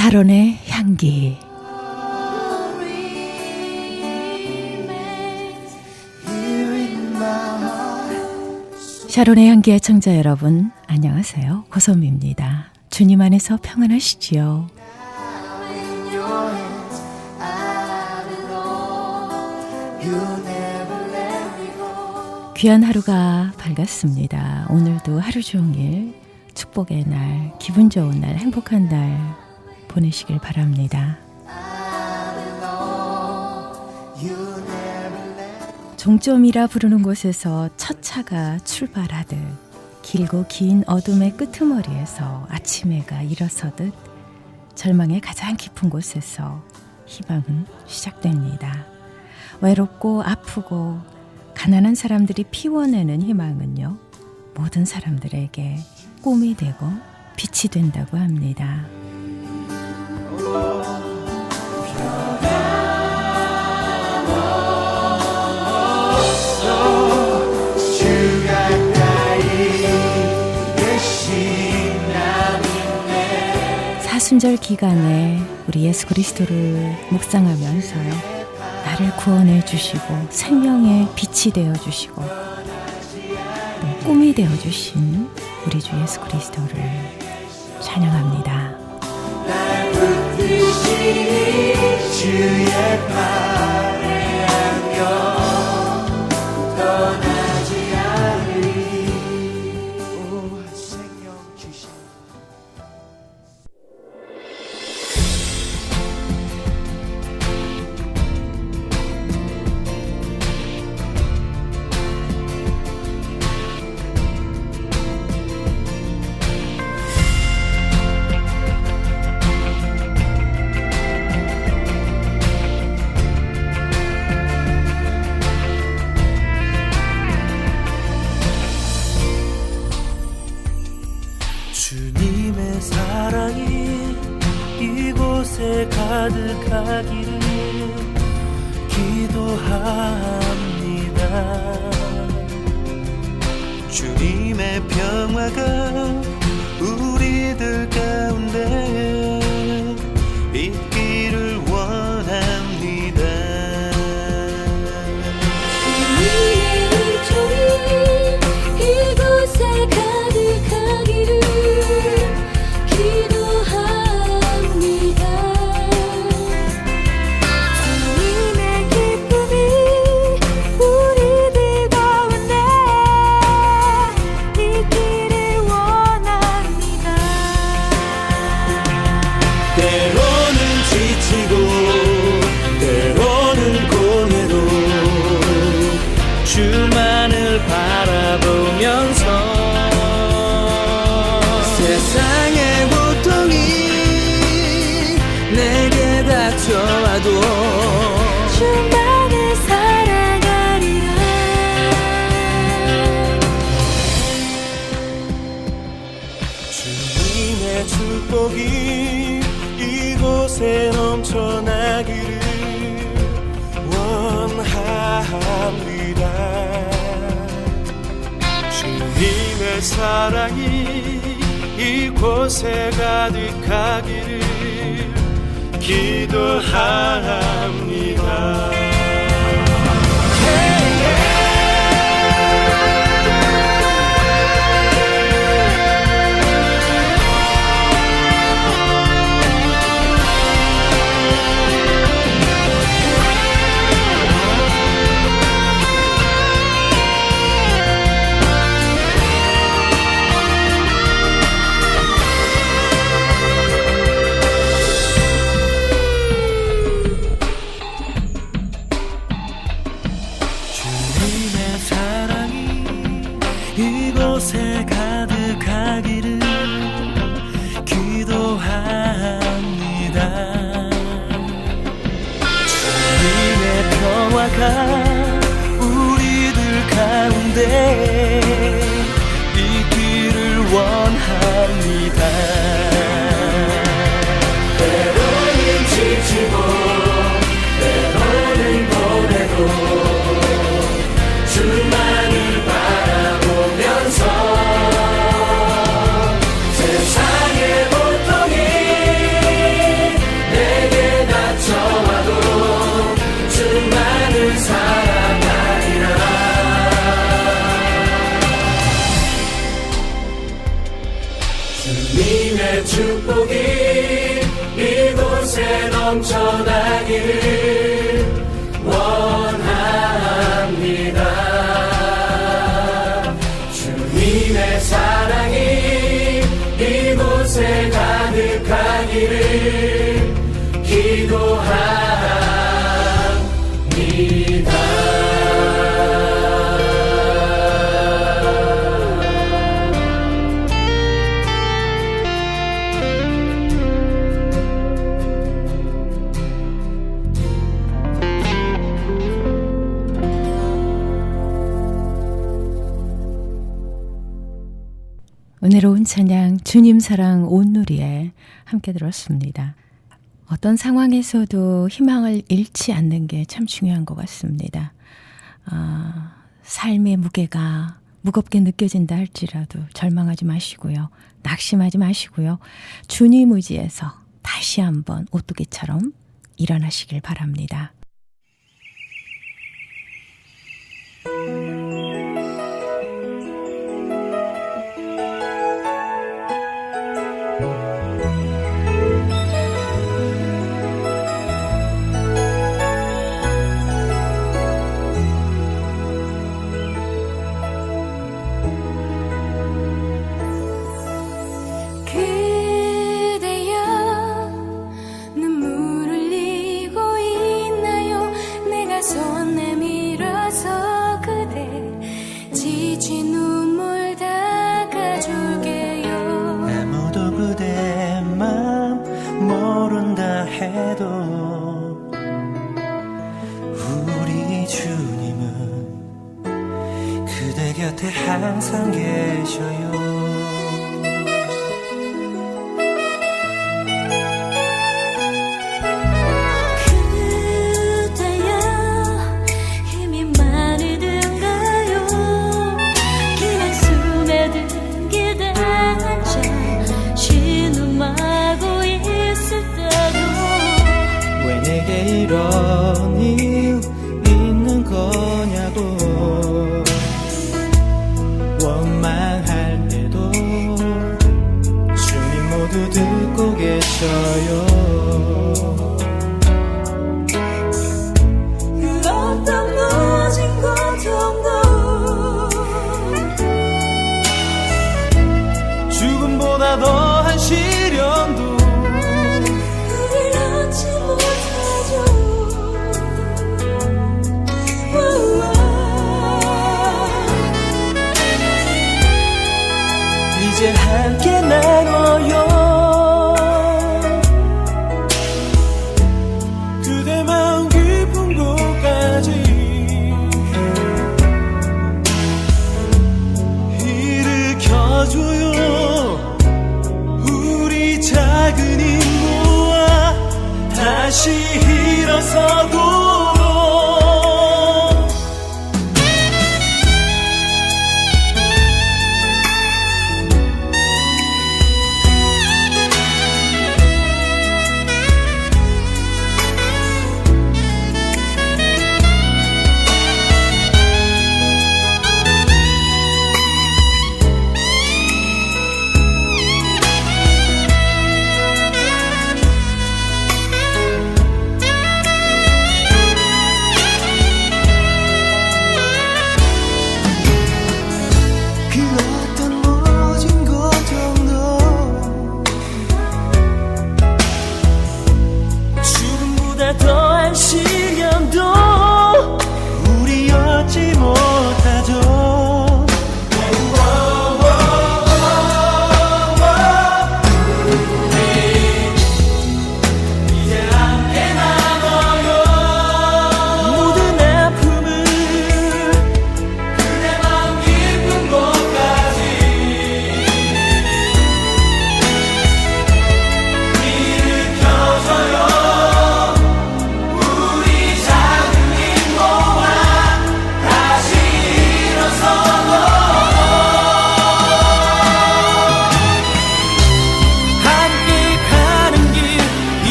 샤론의 향기. 샤론의 향기 애청자 여러분, 안녕하세요. 고선미입니다. 주님 안에서 평안하시지요? 귀한 하루가 밝았습니다. 오늘도 하루 종일 축복의 날, 기분 좋은 날, 행복한 날 보내시길 바랍니다. 종점이라 부르는 곳에서 첫 차가 출발하듯 길고 긴 어둠의 끄트머리에서 아침 해가 일어서듯 절망의 가장 깊은 곳에서 희망은 시작됩니다. 외롭고 아프고 가난한 사람들이 피워내는 희망은요, 모든 사람들에게 꿈이 되고 빛이 된다고 합니다. 사순절 기간에 우리 예수 그리스도를 묵상하면서요, 나를 구원해 주시고 생명의 빛이 되어 주시고 또 꿈이 되어 주신 우리 주 예수 그리스도를 찬양합니다. 날 붙드시니 주의 팔에 안겨 떠나지 않으리. 오 생명 주신 주님의 사랑이 이곳에 가득하기를 기도합니다. 주님의 평화가 우리들 가운데 있기를 원합니다. 주님의 은총이 이곳에 가득하기를 기도합니다. 주님의 기쁨이 우리들 가운데 있기를 원합니다. 때로는 지치고 때로는 고뇌로 주만을 바라보면서 세상의 고통이 내게 닥쳐와도 주만을 살아가리라. 주님의 축복이 이곳에 넘쳐나기를 원합니다. 주님의 사랑이 이곳에 가득하기를 기도합니다. 주님의 사랑이 이곳에 가득하기를 기도합니다. 주님의 평화가 우리들 가운데 있기를 원합니다. 때로는 지치고 때로는 고뇌도 주만을 바라보면서 세상의 고통이 주님의 축복이 이곳에 넘쳐나기를 원합니다. 주님의 사랑이 이곳에 가득하기를 기도합니다. 은혜로운 찬양 주님 사랑 온누리에 함께 들었습니다. 어떤 상황에서도 희망을 잃지 않는 게 참 중요한 것 같습니다. 삶의 무게가 무겁게 느껴진다 할지라도 절망하지 마시고요. 낙심하지 마시고요. 주님 의지에서 다시 한번 오뚜기처럼 일어나시길 바랍니다. 그대여 눈물 흘리고 있나요? 내가 손 내밀어서 그대 지친 눈물 닦아줄게요. 아무도 그대 맘 모른다 해도 우리 주님은 그대 곁에 항상 계셔요. 이런 이유 있는 거냐고 원망할 때도 주님 모두 듣고 계셔요. 그 어떤 모진 고통도 죽음보다 더한 시련도 우릴 얻지 못하죠. 이제 함께 나눠요. 그대 마음 깊은 곳까지 일으켜줘요. 우리 작은 힘 모아 다시 일어서고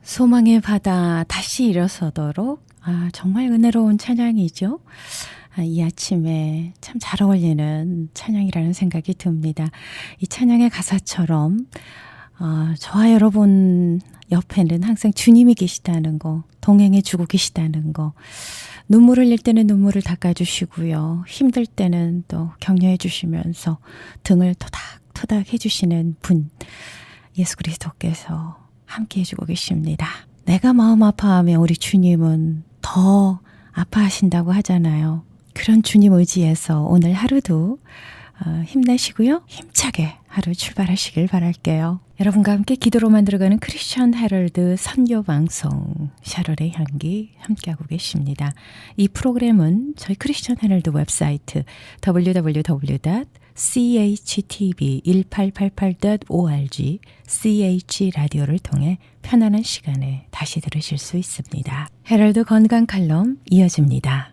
소망의 바다 다시 일어서도록 정말 은혜로운 찬양이죠. 이 아침에 참 잘 어울리는 찬양이라는 생각이 듭니다. 이 찬양의 가사처럼 저와 여러분 옆에는 항상 주님이 계시다는 거, 동행해 주고 계시다는 거, 눈물을 흘릴 때는 눈물을 닦아주시고요. 힘들 때는 또 격려해 주시면서 등을 토닥토닥 해주시는 분, 예수 그리스도께서 함께 해주고 계십니다. 내가 마음 아파하면 우리 주님은 더 아파하신다고 하잖아요. 그런 주님 의지에서 오늘 하루도 힘내시고요. 힘차게 하루 출발하시길 바랄게요. 여러분과 함께 기도로 만들어가는 크리스천 헤럴드 선교 방송 샤롯의 향기 함께하고 계십니다. 이 프로그램은 저희 크리스천 헤럴드 웹사이트 www.chtv1888.org ch라디오를 통해 편안한 시간에 다시 들으실 수 있습니다. 헤럴드 건강 칼럼 이어집니다.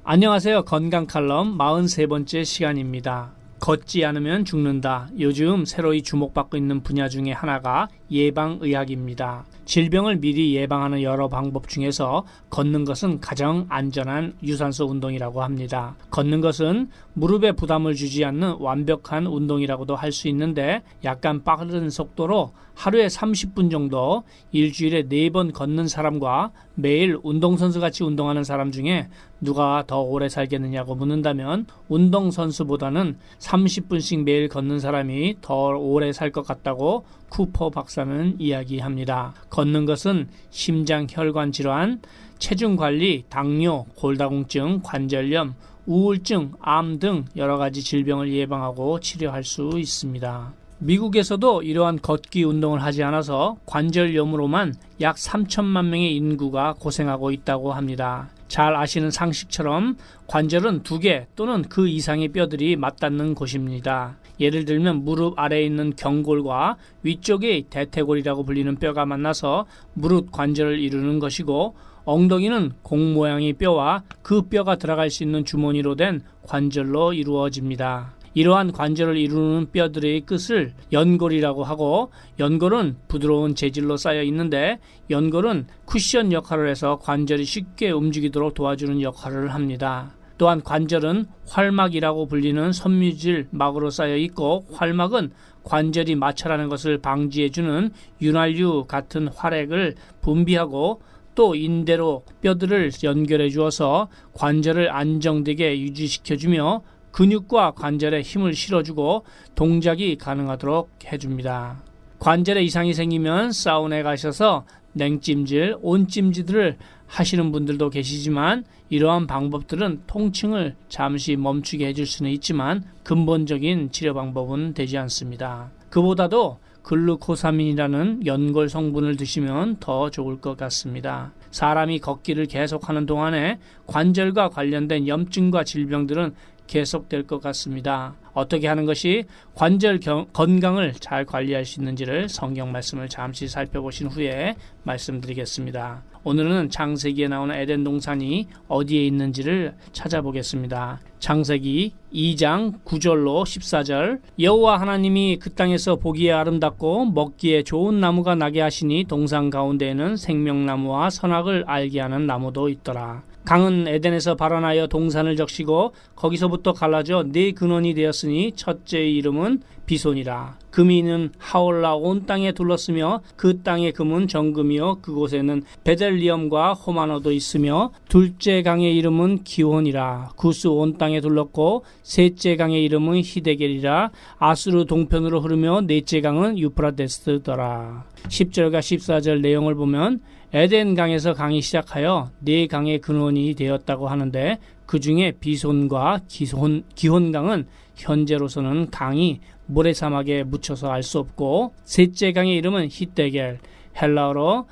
안녕하세요. 건강 칼럼 43번째 시간입니다. 걷지 않으면 죽는다. 요즘 새로이 주목받고 있는 분야 중에 하나가 예방의학입니다. 질병을 미리 예방하는 여러 방법 중에서 걷는 것은 가장 안전한 유산소 운동이라고 합니다. 걷는 것은 무릎에 부담을 주지 않는 완벽한 운동이라고도 할 수 있는데 약간 빠른 속도로 하루에 30분 정도 일주일에 4번 걷는 사람과 매일 운동선수같이 운동하는 사람 중에 누가 더 오래 살겠느냐고 묻는다면 운동선수보다는 30분씩 매일 걷는 사람이 더 오래 살 것 같다고 쿠퍼 박사는 이야기합니다. 걷는 것은 심장 혈관 질환, 체중 관리, 당뇨, 골다공증, 관절염, 우울증, 암 등 여러 가지 질병을 예방하고 치료할 수 있습니다. 미국에서도 이러한 걷기 운동을 하지 않아서 관절염으로만 약 3천만 명의 인구가 고생하고 있다고 합니다. 잘 아시는 상식처럼 관절은 2개 또는 그 이상의 뼈들이 맞닿는 곳입니다. 예를 들면 무릎 아래에 있는 경골과 위쪽의 대퇴골이라고 불리는 뼈가 만나서 무릎 관절을 이루는 것이고, 엉덩이는 공 모양의 뼈와 그 뼈가 들어갈 수 있는 주머니로 된 관절로 이루어집니다. 이러한 관절을 이루는 뼈들의 끝을 연골이라고 하고, 연골은 부드러운 재질로 쌓여 있는데 연골은 쿠션 역할을 해서 관절이 쉽게 움직이도록 도와주는 역할을 합니다. 또한 관절은 활막이라고 불리는 섬유질 막으로 쌓여 있고, 활막은 관절이 마찰하는 것을 방지해주는 윤활유 같은 활액을 분비하고, 또 인대로 뼈들을 연결해 주어서 관절을 안정되게 유지시켜주며 근육과 관절에 힘을 실어주고 동작이 가능하도록 해줍니다. 관절에 이상이 생기면 사우나에 가셔서 냉찜질, 온찜질을 하시는 분들도 계시지만, 이러한 방법들은 통증을 잠시 멈추게 해줄 수는 있지만 근본적인 치료 방법은 되지 않습니다. 그보다도 글루코사민이라는 연골 성분을 드시면 더 좋을 것 같습니다. 사람이 걷기를 계속하는 동안에 관절과 관련된 염증과 질병들은 계속될 것 같습니다. 어떻게 하는 것이 관절 건강을 잘 관리할 수 있는지를 성경 말씀을 잠시 살펴보신 후에 말씀드리겠습니다. 오늘은 창세기에 나오는 에덴 동산이 어디에 있는지를 찾아보겠습니다. 창세기 2장 9절로 14절. 여호와 하나님이 그 땅에서 보기에 아름답고 먹기에 좋은 나무가 나게 하시니 동산 가운데에는 생명나무와 선악을 알게 하는 나무도 있더라. 강은 에덴에서 발원하여 동산을 적시고 거기서부터 갈라져 4근원이 되었으니 첫째의 이름은 비손이라. 금이 있는 하올라 온 땅에 둘렀으며 그 땅의 금은 정금이요 그곳에는 베델리엄과 호마노도 있으며, 둘째 강의 이름은 기혼이라. 구스 온 땅에 둘렀고 셋째 강의 이름은 히데겔이라. 아수르 동편으로 흐르며 넷째 강은 유프라데스더라. 10절과 14절 내용을 보면 에덴 강에서 강이 시작하여 4강의 근원이 되었다고 하는데, 그 중에 비손과 기혼강은 현재로서는 강이 모래사막에 묻혀서 알 수 없고, 셋째 강의 이름은 히데겔, 헬라어로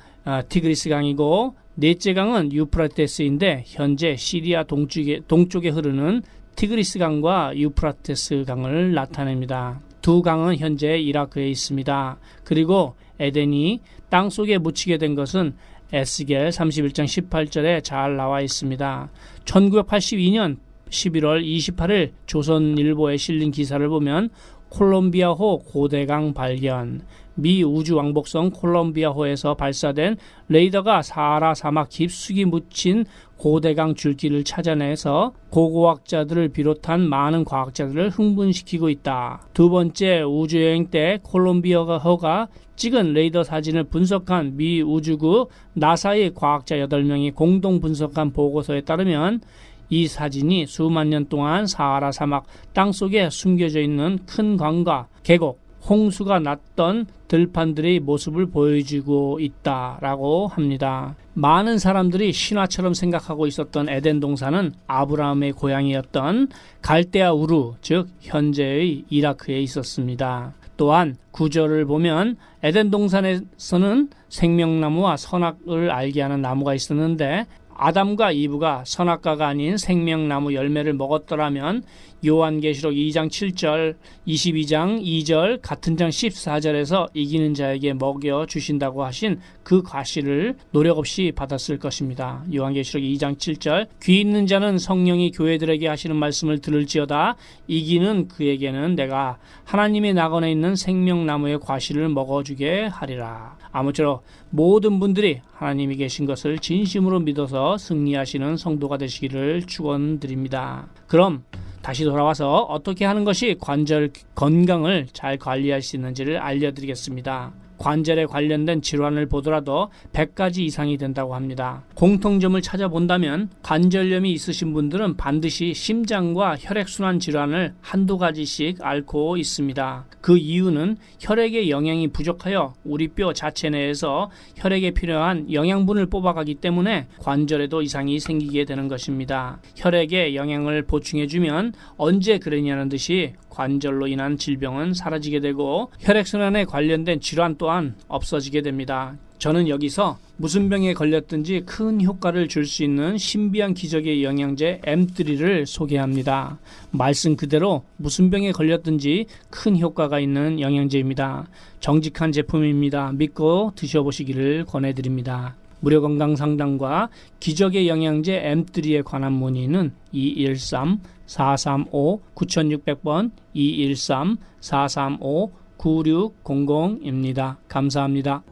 티그리스 강이고, 넷째 강은 유프라테스인데 현재 시리아 동쪽에 흐르는 티그리스 강과 유프라테스 강을 나타냅니다. 2 강은 현재 이라크에 있습니다. 그리고 에덴이 땅속에 묻히게 된 것은 에스겔 31장 18절에 잘 나와 있습니다. 1982년 11월 28일 조선일보에 실린 기사를 보면 콜롬비아호 고대강 발견, 미 우주왕복선 콜롬비아호에서 발사된 레이더가 사하라 사막 깊숙이 묻힌 고대강 줄기를 찾아내서 고고학자들을 비롯한 많은 과학자들을 흥분시키고 있다. 두 번째 우주여행 때 콜롬비아호가 찍은 레이더 사진을 분석한 미 우주국 나사의 과학자 8명이 공동 분석한 보고서에 따르면 이 사진이 수만 년 동안 사하라 사막 땅속에 숨겨져 있는 큰 강과 계곡, 홍수가 났던 들판들의 모습을 보여주고 있다라고 합니다. 많은 사람들이 신화처럼 생각하고 있었던 에덴 동산은 아브라함의 고향이었던 갈대아 우루, 즉 현재의 이라크에 있었습니다. 또한 구절을 보면 에덴 동산에서는 생명나무와 선악을 알게 하는 나무가 있었는데 아담과 이브가 선악과가 아닌 생명나무 열매를 먹었더라면 요한계시록 2장 7절, 22장 2절, 같은 장 14절에서 이기는 자에게 먹여주신다고 하신 그 과실을 노력 없이 받았을 것입니다. 요한계시록 2장 7절, 귀 있는 자는 성령이 교회들에게 하시는 말씀을 들을지어다. 이기는 그에게는 내가 하나님의 낙원에 있는 생명나무의 과실을 먹어주게 하리라. 아무쪼록 모든 분들이 하나님이 계신 것을 진심으로 믿어서 승리하시는 성도가 되시기를 축원드립니다. 그럼 다시 돌아와서 어떻게 하는 것이 관절 건강을 잘 관리할 수 있는지를 알려드리겠습니다. 관절에 관련된 질환을 보더라도 100가지 이상이 된다고 합니다. 공통점을 찾아본다면 관절염이 있으신 분들은 반드시 심장과 혈액순환 질환을 한두 가지씩 앓고 있습니다. 그 이유는 혈액의 영양이 부족하여 우리 뼈 자체 내에서 혈액에 필요한 영양분을 뽑아가기 때문에 관절에도 이상이 생기게 되는 것입니다. 혈액에 영양을 보충해주면 언제 그러냐는 듯이 관절로 인한 질병은 사라지게 되고 혈액순환에 관련된 질환 또한 없어지게 됩니다. 저는 여기서 무슨 병에 걸렸든지 큰 효과를 줄 수 있는 신비한 기적의 영양제 M3를 소개합니다. 말씀 그대로 무슨 병에 걸렸든지 큰 효과가 있는 영양제입니다. 정직한 제품입니다. 믿고 드셔보시기를 권해드립니다. 무료 건강 상담과 기적의 영양제 M3에 관한 문의는 213-435-9600번 213-435-9600입니다. 감사합니다.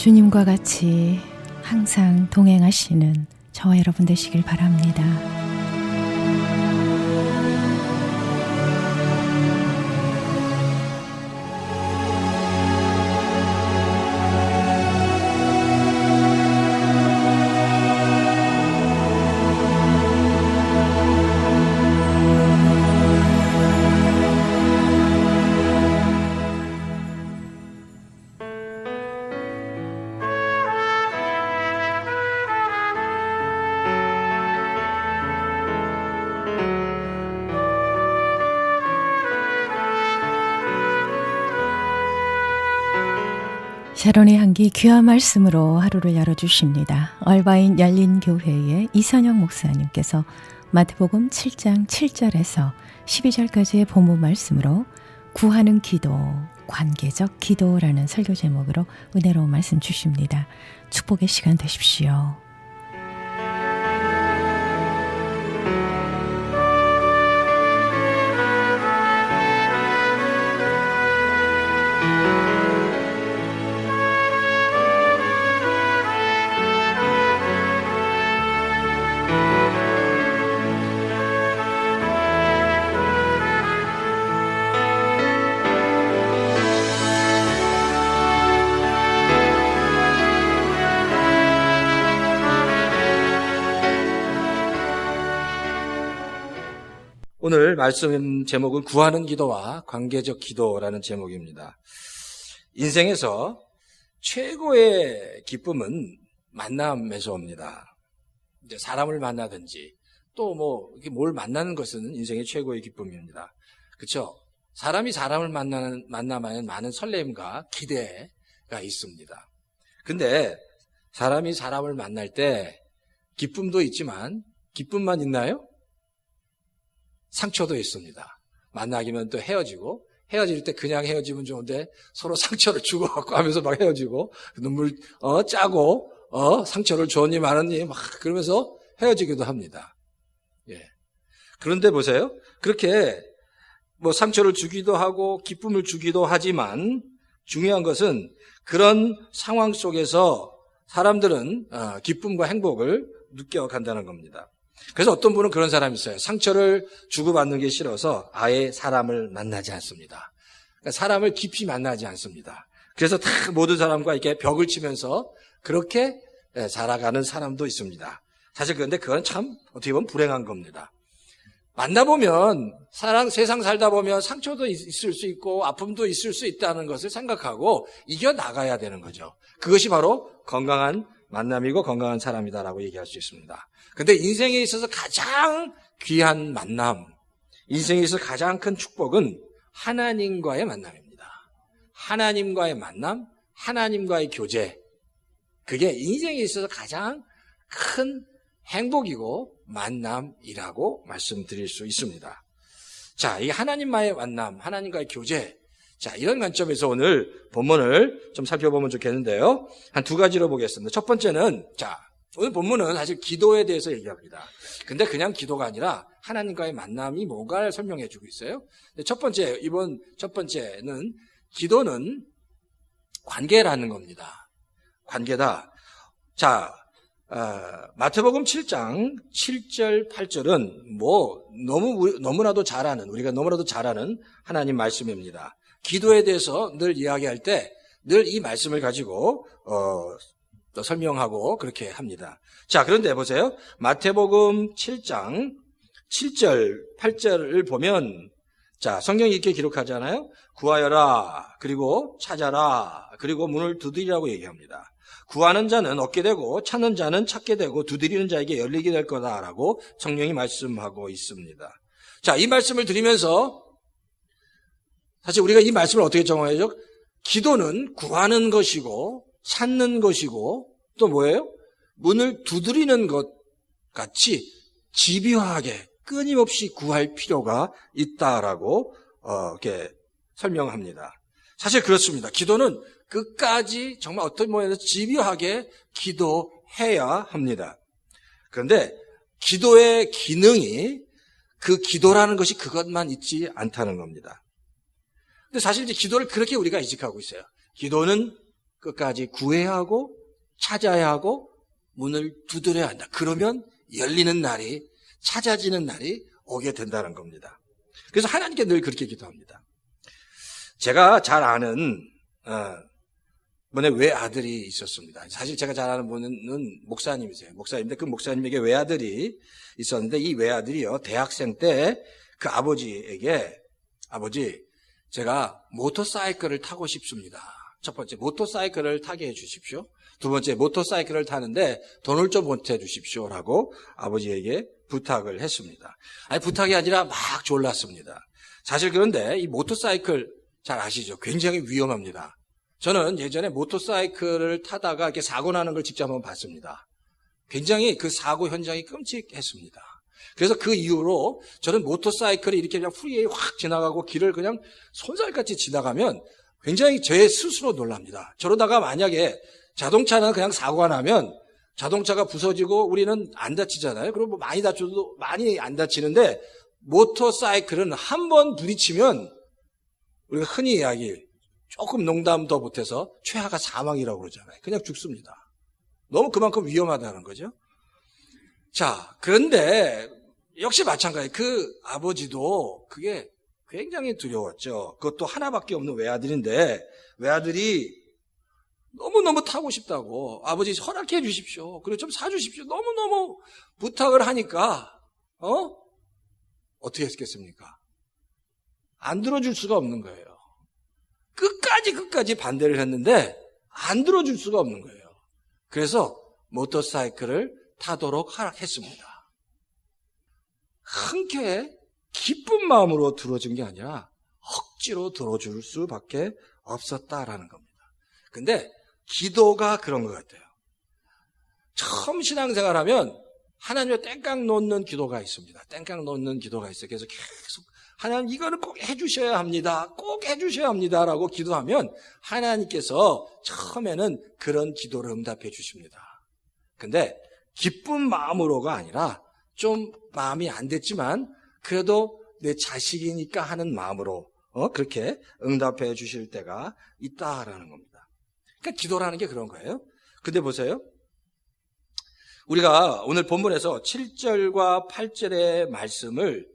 주님과 같이 항상 동행하시는 저와 여러분 되시길 바랍니다. 샤론의 향기 귀한 말씀으로 하루를 열어주십니다. 얼바인 열린교회의 이선영 목사님께서 마태복음 7장 7절에서 12절까지의 본문 말씀으로 구하는 기도, 관계적 기도라는 설교 제목으로 은혜로운 말씀 주십니다. 축복의 시간 되십시오. 오늘 말씀 제목은 구하는 기도와 관계적 기도라는 제목입니다. 인생에서 최고의 기쁨은 만남에서 옵니다. 이제 사람을 만나든지 또 뭘 만나는 것은 인생의 최고의 기쁨입니다. 그렇죠? 사람이 사람을 만나면 많은 설렘과 기대가 있습니다. 근데 사람이 사람을 만날 때 기쁨도 있지만 기쁨만 있나요? 상처도 있습니다. 만나기면 또 헤어지고 헤어질 때 그냥 헤어지면 좋은데 서로 상처를 주고받고 하면서 막 헤어지고 눈물 짜고 상처를 줬니 말았니 막 그러면서 헤어지기도 합니다. 예. 그런데 보세요. 그렇게 상처를 주기도 하고 기쁨을 주기도 하지만 중요한 것은 그런 상황 속에서 사람들은 기쁨과 행복을 느껴간다는 겁니다. 그래서 어떤 분은 그런 사람이 있어요. 상처를 주고받는 게 싫어서 아예 사람을 만나지 않습니다. 그러니까 사람을 깊이 만나지 않습니다. 그래서 다 모든 사람과 이렇게 벽을 치면서 그렇게 살아가는 사람도 있습니다. 사실 그런데 그건 참 어떻게 보면 불행한 겁니다. 만나보면 세상 살다 보면 상처도 있을 수 있고 아픔도 있을 수 있다는 것을 생각하고 이겨나가야 되는 거죠. 그것이 바로 건강한 만남이고 건강한 사람이다라고 얘기할 수 있습니다. 근데 인생에 있어서 가장 귀한 만남, 인생에 있어서 가장 큰 축복은 하나님과의 만남입니다. 하나님과의 만남, 하나님과의 교제. 그게 인생에 있어서 가장 큰 행복이고 만남이라고 말씀드릴 수 있습니다. 자, 이 하나님과의 만남, 하나님과의 교제. 자, 이런 관점에서 오늘 본문을 좀 살펴보면 좋겠는데요. 한 두 가지로 보겠습니다. 첫 번째는, 오늘 본문은 사실 기도에 대해서 얘기합니다. 근데 그냥 기도가 아니라 하나님과의 만남이 뭔가를 설명해 주고 있어요. 이번 첫 번째는 기도는 관계라는 겁니다. 관계다. 자, 마태복음 7장 7절 8절은 너무나도 잘 아는, 우리가 너무나도 잘 아는 하나님 말씀입니다. 기도에 대해서 늘 이야기할 때 늘 이 말씀을 가지고 설명하고 그렇게 합니다. 자, 그런데 보세요. 마태복음 7장 7절 8절을 보면 성경이 이렇게 기록하잖아요. 구하여라, 그리고 찾아라, 그리고 문을 두드리라고 얘기합니다. 구하는 자는 얻게 되고 찾는 자는 찾게 되고 두드리는 자에게 열리게 될 거다라고 성령이 말씀하고 있습니다. 자, 이 말씀을 드리면서 사실 우리가 이 말씀을 어떻게 정화해죠? 기도는 구하는 것이고 찾는 것이고 또 뭐예요? 문을 두드리는 것 같이 집요하게 끊임없이 구할 필요가 있다라고 이렇게 설명합니다. 사실 그렇습니다. 기도는 끝까지 정말 어떤 모양에서 집요하게 기도해야 합니다. 그런데 기도의 기능이 그 기도라는 것이 그것만 있지 않다는 겁니다. 근데 사실 이제 기도를 그렇게 우리가 인식하고 있어요. 기도는 끝까지 구해야 하고 찾아야 하고 문을 두드려야 한다. 그러면 열리는 날이, 찾아지는 날이 오게 된다는 겁니다. 그래서 하나님께 늘 그렇게 기도합니다. 제가 잘 아는 외아들이 있었습니다. 사실 제가 잘 아는 분은 목사님이세요. 목사님인데 그 목사님에게 외아들이 있었는데 이 외아들이요, 대학생 때 그 아버지에게, 아버지, 제가 모터사이클을 타고 싶습니다. 첫 번째, 모터사이클을 타게 해 주십시오. 두 번째, 모터사이클을 타는데 돈을 좀 보태 주십시오라고 아버지에게 부탁을 했습니다. 아니, 부탁이 아니라 막 졸랐습니다. 사실 그런데 이 모터사이클 잘 아시죠? 굉장히 위험합니다. 저는 예전에 모터사이클을 타다가 이렇게 사고 나는 걸 직접 한번 봤습니다. 굉장히 그 사고 현장이 끔찍했습니다. 그래서 그 이후로 저는 모터사이클이 이렇게 그냥 프리웨이 확 지나가고 길을 그냥 손살같이 지나가면 굉장히 제 스스로 놀랍니다. 저러다가 만약에 자동차는 그냥 사고가 나면 자동차가 부서지고 우리는 안 다치잖아요. 그럼 뭐 많이 다쳐도 많이 안 다치는데 모터사이클은 한 번 부딪히면 우리가 흔히 이야기 조금 농담 더 못해서 최하가 사망이라고 그러잖아요. 그냥 죽습니다. 너무 그만큼 위험하다는 거죠. 자, 그런데 역시 마찬가지. 그 아버지도 그게 굉장히 두려웠죠. 그것도 하나밖에 없는 외아들인데 외아들이 너무너무 타고 싶다고 아버지 허락해 주십시오. 그리고 좀 사주십시오. 너무너무 부탁을 하니까 어떻게 했겠습니까? 안 들어줄 수가 없는 거예요. 끝까지 반대를 했는데 안 들어줄 수가 없는 거예요. 그래서 모터사이클을 타도록 허락했습니다. 흔쾌히 기쁜 마음으로 들어준 게 아니라 억지로 들어줄 수밖에 없었다라는 겁니다. 근데 기도가 그런 것 같아요. 처음 신앙생활하면 하나님을 땡깡 놓는 기도가 있습니다. 땡깡 놓는 기도가 있어요. 그래서 계속 하나님 이거는 꼭 해주셔야 합니다. 꼭 해주셔야 합니다라고 기도하면 하나님께서 처음에는 그런 기도를 응답해 주십니다. 근데 기쁜 마음으로가 아니라 좀 마음이 안 됐지만 그래도 내 자식이니까 하는 마음으로 그렇게 응답해 주실 때가 있다라는 겁니다. 그러니까 기도라는 게 그런 거예요. 근데 보세요. 우리가 오늘 본문에서 7절과 8절의 말씀을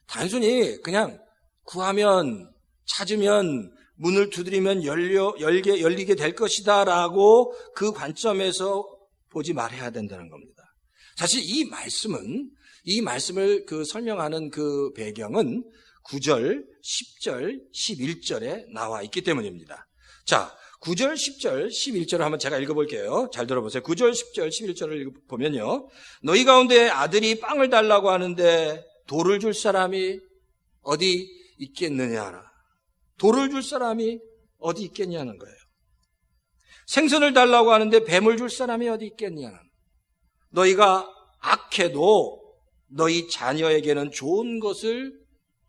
단순히 그냥 구하면 찾으면 문을 두드리면 열리게 될 것이다 라고 그 관점에서 보지 말아야 된다는 겁니다. 사실 이 말씀을 설명하는 그 배경은 9절, 10절, 11절에 나와 있기 때문입니다. 자, 9절, 10절, 11절을 한번 제가 읽어볼게요. 잘 들어보세요. 9절, 10절, 11절을 읽어보면요. 너희 가운데 아들이 빵을 달라고 하는데 돌을 줄 사람이 어디 있겠느냐. 돌을 줄 사람이 어디 있겠냐는 거예요. 생선을 달라고 하는데 뱀을 줄 사람이 어디 있겠냐는. 너희가 악해도 너희 자녀에게는 좋은 것을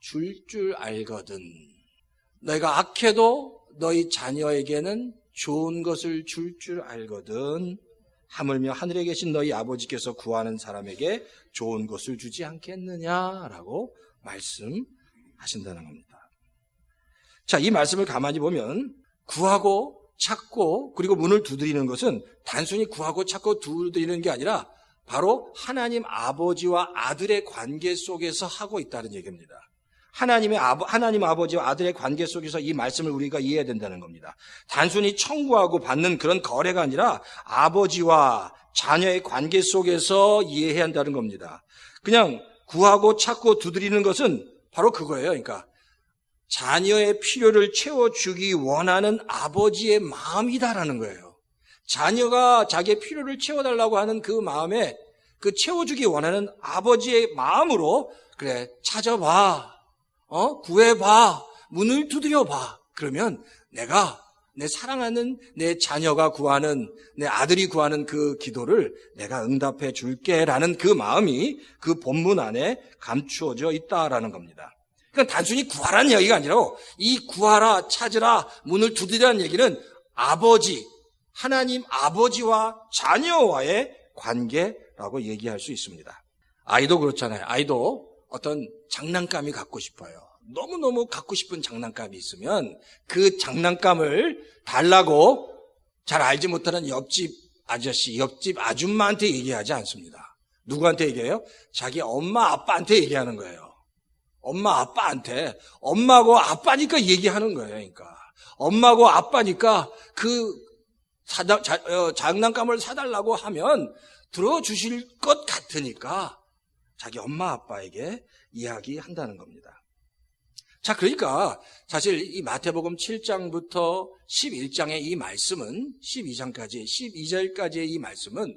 줄 알거든. 너희가 악해도 너희 자녀에게는 좋은 것을 줄 알거든. 하물며 하늘에 계신 너희 아버지께서 구하는 사람에게 좋은 것을 주지 않겠느냐라고 말씀하신다는 겁니다. 자, 이 말씀을 가만히 보면 구하고 찾고 그리고 문을 두드리는 것은 단순히 구하고 찾고 두드리는 게 아니라 바로 하나님 아버지와 아들의 관계 속에서 하고 있다는 얘기입니다. 하나님 아버지와 아들의 관계 속에서 이 말씀을 우리가 이해해야 된다는 겁니다. 단순히 청구하고 받는 그런 거래가 아니라 아버지와 자녀의 관계 속에서 이해해야 한다는 겁니다. 그냥 구하고 찾고 두드리는 것은 바로 그거예요. 그러니까 자녀의 필요를 채워주기 원하는 아버지의 마음이다라는 거예요. 자녀가 자기의 필요를 채워달라고 하는 그 마음에 그 채워주기 원하는 아버지의 마음으로 그래 찾아봐. 구해봐. 문을 두드려봐. 그러면 내가 내 사랑하는 내 자녀가 구하는 내 아들이 구하는 그 기도를 내가 응답해 줄게라는 그 마음이 그 본문 안에 감추어져 있다라는 겁니다. 그러니까 단순히 구하라는 얘기가 아니라 이 구하라, 찾으라, 문을 두드리라는 얘기는 하나님 아버지와 자녀와의 관계라고 얘기할 수 있습니다. 아이도 그렇잖아요. 아이도 어떤 장난감이 갖고 싶어요. 너무너무 갖고 싶은 장난감이 있으면 그 장난감을 달라고 잘 알지 못하는 옆집 아저씨, 옆집 아줌마한테 얘기하지 않습니다. 누구한테 얘기해요? 자기 엄마, 아빠한테 얘기하는 거예요. 엄마, 아빠한테. 엄마고 아빠니까 얘기하는 거예요. 그러니까 엄마고 아빠니까 그 장난감을 사달라고 하면 들어주실 것 같으니까 자기 엄마 아빠에게 이야기한다는 겁니다. 자, 그러니까 사실 이 마태복음 7장부터 11장의 이 말씀은 12절까지의 이 말씀은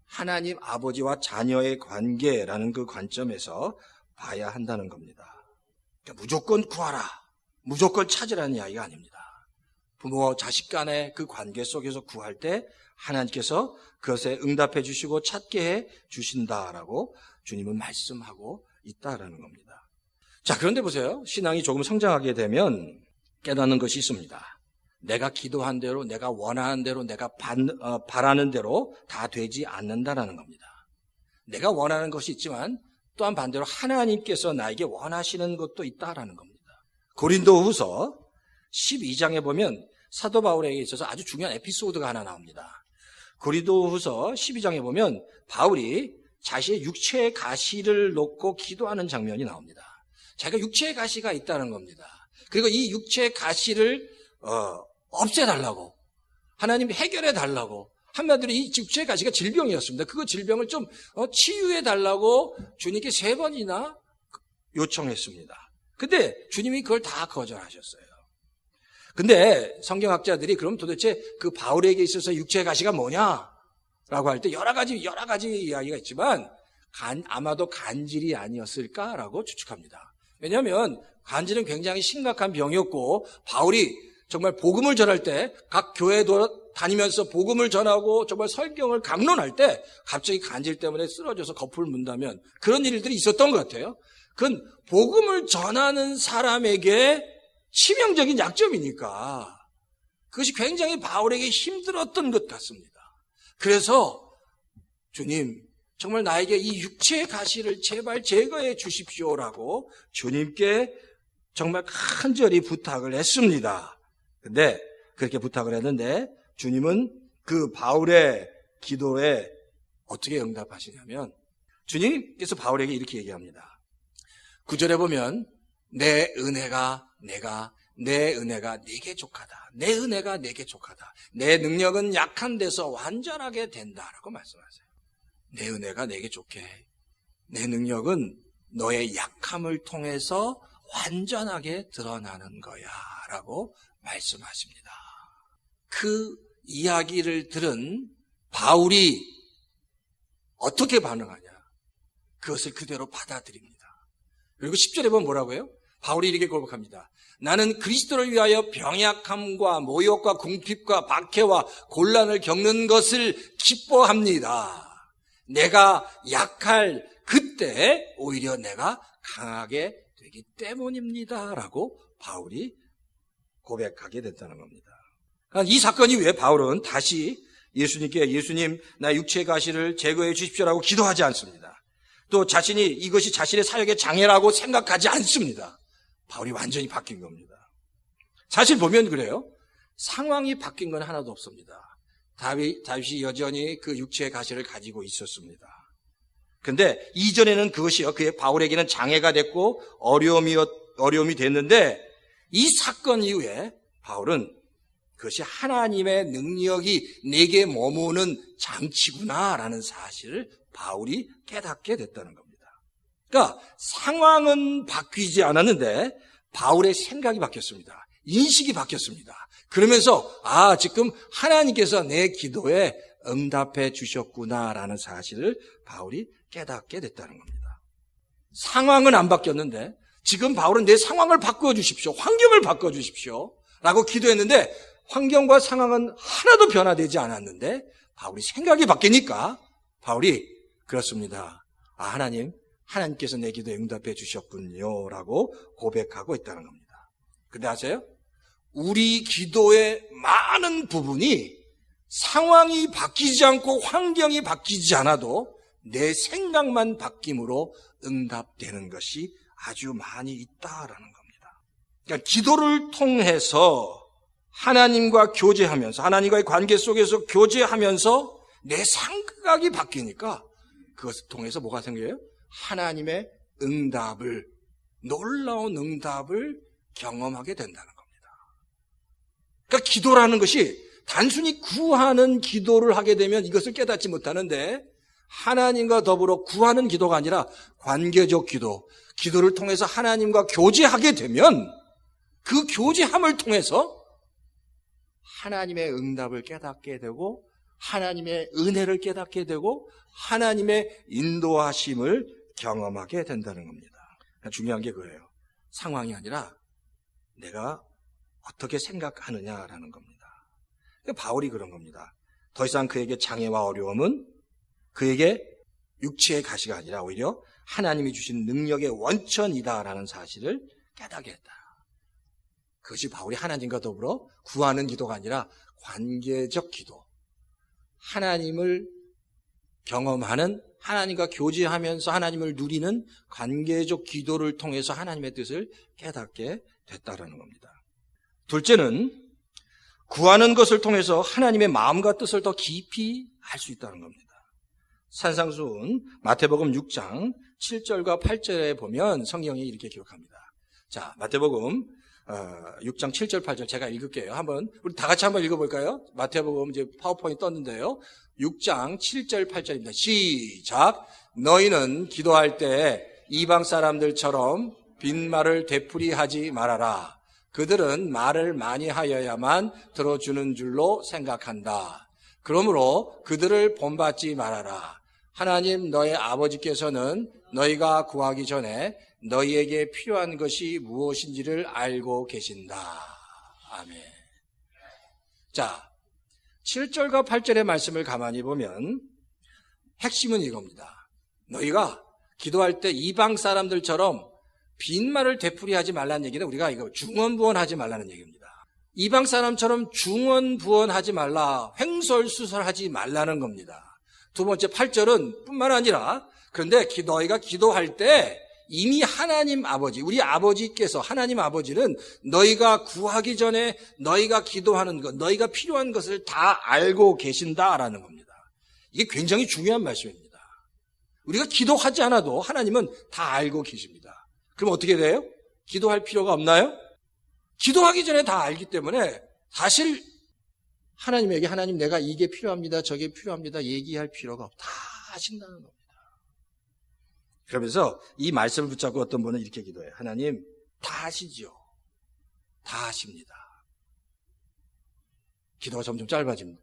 하나님 아버지와 자녀의 관계라는 그 관점에서 봐야 한다는 겁니다. 그러니까 무조건 구하라, 무조건 찾으라는 이야기가 아닙니다. 부모와 자식 간의 그 관계 속에서 구할 때 하나님께서 그것에 응답해 주시고 찾게 해 주신다라고 주님은 말씀하고 있다라는 겁니다. 자, 그런데 보세요. 신앙이 조금 성장하게 되면 깨닫는 것이 있습니다. 내가 기도한 대로, 내가 원하는 대로, 내가 바라는 대로 다 되지 않는다라는 겁니다. 내가 원하는 것이 있지만 또한 반대로 하나님께서 나에게 원하시는 것도 있다라는 겁니다. 고린도후서 12장에 보면 사도 바울에게 있어서 아주 중요한 에피소드가 하나 나옵니다. 고린도후서 12장에 보면 바울이 자신의 육체의 가시를 놓고 기도하는 장면이 나옵니다. 자기가 육체의 가시가 있다는 겁니다. 그리고 이 육체의 가시를 없애달라고, 하나님 해결해달라고, 한마디로 이 육체의 가시가 질병이었습니다. 그 질병을 좀 치유해달라고 주님께 3번이나 요청했습니다. 근데 주님이 그걸 다 거절하셨어요. 근데 성경학자들이 그럼 도대체 그 바울에게 있어서 육체의 가시가 뭐냐라고 할 때 여러 가지 이야기가 있지만 아마도 간질이 아니었을까라고 추측합니다. 왜냐하면 간질은 굉장히 심각한 병이었고 바울이 정말 복음을 전할 때 각 교회에 다니면서 복음을 전하고 정말 설경을 강론할 때 갑자기 간질 때문에 쓰러져서 거풀을 문다면 그런 일들이 있었던 것 같아요. 그건 복음을 전하는 사람에게 치명적인 약점이니까 그것이 굉장히 바울에게 힘들었던 것 같습니다. 그래서 주님 정말 나에게 이 육체의 가시를 제발 제거해 주십시오라고 주님께 정말 간절히 부탁을 했습니다. 근데 그렇게 부탁을 했는데 주님은 그 바울의 기도에 어떻게 응답하시냐면 주님께서 바울에게 이렇게 얘기합니다. 9절에 보면 내 은혜가 네게 족하다. 내 은혜가 네게 족하다. 내 능력은 약한 데서 완전하게 된다라고 말씀하세요. 내 은혜가 네게 족해. 내 능력은 너의 약함을 통해서 완전하게 드러나는 거야 라고 말씀하십니다. 그 이야기를 들은 바울이 어떻게 반응하냐? 그것을 그대로 받아들입니다. 그리고 10절에 보면 뭐라고요? 바울이 이렇게 고백합니다. 나는 그리스도를 위하여 병약함과 모욕과 궁핍과 박해와 곤란을 겪는 것을 기뻐합니다. 내가 약할 그때 오히려 내가 강하게 되기 때문입니다. 라고 바울이 고백하게 됐다는 겁니다. 그러니까 이 사건 이후에 바울은 다시 예수님께 예수님 나 육체의 가시를 제거해 주십시오라고 기도하지 않습니다. 또 자신이 이것이 자신의 사역의 장애라고 생각하지 않습니다. 바울이 완전히 바뀐 겁니다. 사실 보면 그래요. 상황이 바뀐 건 하나도 없습니다. 다윗이 여전히 그 육체의 가시를 가지고 있었습니다. 근데 이전에는 그것이요. 그의 바울에게는 장애가 됐고 어려움이 됐는데 이 사건 이후에 바울은 그것이 하나님의 능력이 내게 머무는 장치구나라는 사실을 바울이 깨닫게 됐다는 겁니다. 그러니까 상황은 바뀌지 않았는데 바울의 생각이 바뀌었습니다. 인식이 바뀌었습니다. 그러면서 지금 하나님께서 내 기도에 응답해 주셨구나라는 사실을 바울이 깨닫게 됐다는 겁니다. 상황은 안 바뀌었는데 지금 바울은 내 상황을 바꿔주십시오. 환경을 바꿔주십시오. 라고 기도했는데 환경과 상황은 하나도 변화되지 않았는데 바울이 생각이 바뀌니까 바울이 그렇습니다. 하나님께서 내 기도에 응답해 주셨군요. 라고 고백하고 있다는 겁니다. 근데 아세요? 우리 기도의 많은 부분이 상황이 바뀌지 않고 환경이 바뀌지 않아도 내 생각만 바뀜으로 응답되는 것이 아주 많이 있다라는 겁니다. 그러니까 기도를 통해서 하나님과 교제하면서 하나님과의 관계 속에서 교제하면서 내 생각이 바뀌니까 그것을 통해서 뭐가 생겨요? 하나님의 놀라운 응답을 경험하게 된다는 겁니다. 그러니까 기도라는 것이 단순히 구하는 기도를 하게 되면 이것을 깨닫지 못하는데 하나님과 더불어 구하는 기도가 아니라 관계적 기도를 통해서 하나님과 교제하게 되면 그 교제함을 통해서 하나님의 응답을 깨닫게 되고 하나님의 은혜를 깨닫게 되고 하나님의 인도하심을 경험하게 된다는 겁니다. 중요한 게 그거예요. 상황이 아니라 내가 어떻게 생각하느냐라는 겁니다. 바울이 그런 겁니다. 더 이상 그에게 장애와 어려움은 그에게 육체의 가시가 아니라 오히려 하나님이 주신 능력의 원천이다라는 사실을 깨닫게 했다. 그것이 바울이 하나님과 더불어 구하는 기도가 아니라 관계적 기도, 하나님을 경험하는, 하나님과 교제하면서 하나님을 누리는 관계적 기도를 통해서 하나님의 뜻을 깨닫게 됐다라는 겁니다. 둘째는 구하는 것을 통해서 하나님의 마음과 뜻을 더 깊이 알 수 있다는 겁니다. 산상수훈 마태복음 6장 7절과 8절에 보면 성경이 이렇게 기록합니다. 자, 마태복음 6장 7절 8절 제가 읽을게요. 우리 다 같이 한번 읽어볼까요? 마태복음 이제 파워포인트 떴는데요. 6장 7절 8절입니다. 시작. 너희는 기도할 때 이방 사람들처럼 빈말을 되풀이하지 말아라. 그들은 말을 많이 하여야만 들어주는 줄로 생각한다. 그러므로 그들을 본받지 말아라. 하나님 너의 아버지께서는 너희가 구하기 전에 너희에게 필요한 것이 무엇인지를 알고 계신다. 아멘. 자, 7절과 8절의 말씀을 가만히 보면 핵심은 이겁니다. 너희가 기도할 때 이방 사람들처럼 빈말을 되풀이하지 말라는 얘기는 우리가 이거 중언부언하지 말라는 얘기입니다. 이방 사람처럼 중언부언하지 말라, 횡설수설하지 말라는 겁니다. 두 번째 8절은 뿐만 아니라 그런데 너희가 기도할 때 이미 하나님 아버지, 우리 아버지께서 하나님 아버지는 너희가 구하기 전에 너희가 기도하는 것, 너희가 필요한 것을 다 알고 계신다라는 겁니다. 이게 굉장히 중요한 말씀입니다. 우리가 기도하지 않아도 하나님은 다 알고 계십니다. 그럼 어떻게 돼요? 기도할 필요가 없나요? 기도하기 전에 다 알기 때문에 사실 하나님에게 하나님 내가 이게 필요합니다, 저게 필요합니다 얘기할 필요가 없다. 다 아신다는 겁니다. 그러면서 이 말씀을 붙잡고 어떤 분은 이렇게 기도해요. 하나님 다 아시지요. 다 아십니다. 기도가 점점 짧아집니다.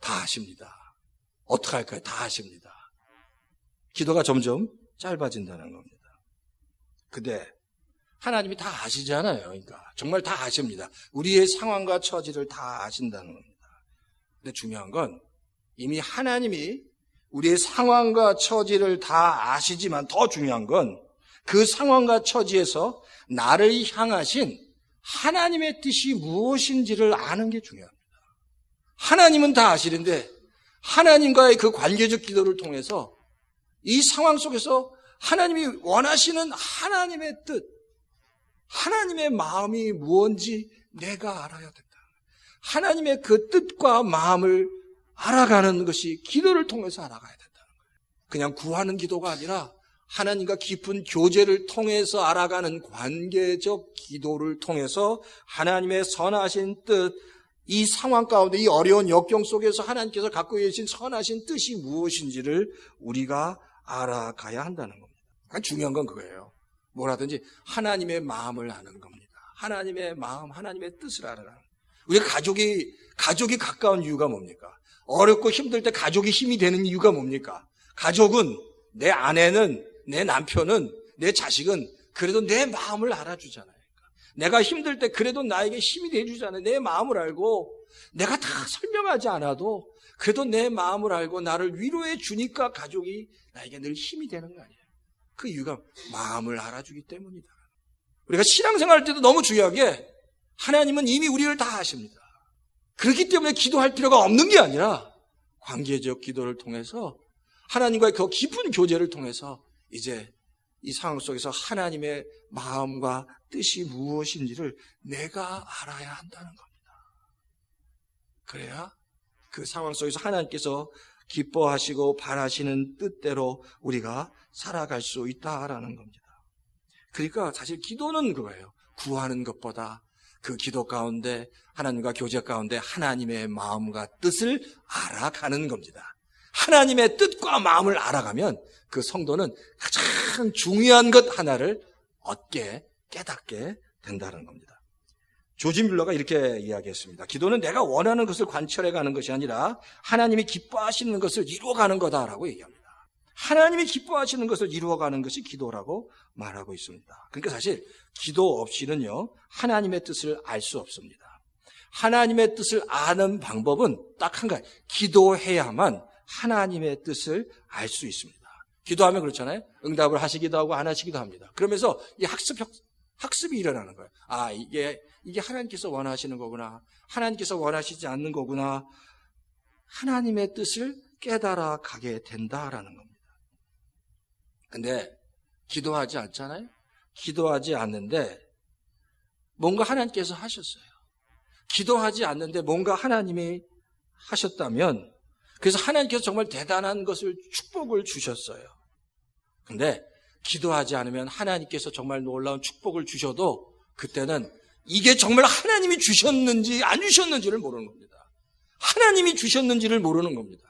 다 아십니다. 어떡할까요? 다 아십니다. 기도가 점점 짧아진다는 겁니다. 근데 하나님이 다 아시잖아요. 그러니까 정말 다 아십니다. 우리의 상황과 처지를 다 아신다는 겁니다. 근데 중요한 건 이미 하나님이 우리의 상황과 처지를 다 아시지만 더 중요한 건 그 상황과 처지에서 나를 향하신 하나님의 뜻이 무엇인지를 아는 게 중요합니다. 하나님은 다 아시는데 하나님과의 그 관계적 기도를 통해서 이 상황 속에서 하나님이 원하시는 하나님의 뜻, 하나님의 마음이 무엇인지 내가 알아야 된다. 하나님의 그 뜻과 마음을 알아가는 것이 기도를 통해서 알아가야 된다는 거예요. 그냥 구하는 기도가 아니라 하나님과 깊은 교제를 통해서 알아가는 관계적 기도를 통해서 하나님의 선하신 뜻, 이 상황 가운데 이 어려운 역경 속에서 하나님께서 갖고 계신 선하신 뜻이 무엇인지를 우리가 알아가야 한다는 겁니다. 중요한 건 그거예요. 뭐라든지 하나님의 마음을 아는 겁니다. 하나님의 마음, 하나님의 뜻을 알아가는 겁니다. 우리가 가족이 가까운 이유가 뭡니까? 어렵고 힘들 때 가족이 힘이 되는 이유가 뭡니까? 가족은 내 아내는, 내 남편은, 내 자식은 그래도 내 마음을 알아주잖아요. 내가 힘들 때 그래도 나에게 힘이 돼주잖아요. 내 마음을 알고 내가 다 설명하지 않아도 그래도 내 마음을 알고 나를 위로해 주니까 가족이 나에게 늘 힘이 되는 거 아니에요. 그 이유가 마음을 알아주기 때문이다. 우리가 신앙생활 때도 너무 중요하게 하나님은 이미 우리를 다 아십니다. 그렇기 때문에 기도할 필요가 없는 게 아니라 관계적 기도를 통해서 하나님과의 그 깊은 교제를 통해서 이제 이 상황 속에서 하나님의 마음과 뜻이 무엇인지를 내가 알아야 한다는 겁니다. 그래야 그 상황 속에서 하나님께서 기뻐하시고 바라시는 뜻대로 우리가 살아갈 수 있다라는 겁니다. 그러니까 사실 기도는 그거예요. 구하는 것보다 그 기도 가운데 하나님과 교제 가운데 하나님의 마음과 뜻을 알아가는 겁니다. 하나님의 뜻과 마음을 알아가면 그 성도는 가장 중요한 것 하나를 얻게 깨닫게 된다는 겁니다. 조지 뮬러가 이렇게 이야기했습니다. 기도는 내가 원하는 것을 관철해가는 것이 아니라 하나님이 기뻐하시는 것을 이루어가는 거다라고 얘기합니다. 하나님이 기뻐하시는 것을 이루어가는 것이 기도라고 말하고 있습니다. 그러니까 사실 기도 없이는요 하나님의 뜻을 알 수 없습니다. 하나님의 뜻을 아는 방법은 딱 한 가지, 기도해야만 하나님의 뜻을 알 수 있습니다. 기도하면 그렇잖아요. 응답을 하시기도 하고 안 하시기도 합니다. 그러면서 이 학습이 일어나는 거예요. 아, 이게 하나님께서 원하시는 거구나. 하나님께서 원하시지 않는 거구나. 하나님의 뜻을 깨달아 가게 된다라는 겁니다. 근데 기도하지 않잖아요. 기도하지 않는데 뭔가 하나님께서 하셨어요. 기도하지 않는데 뭔가 하나님이 하셨다면 그래서 하나님께서 정말 대단한 것을 축복을 주셨어요. 근데 기도하지 않으면 하나님께서 정말 놀라운 축복을 주셔도 그때는 이게 정말 하나님이 주셨는지 안 주셨는지를 모르는 겁니다. 하나님이 주셨는지를 모르는 겁니다.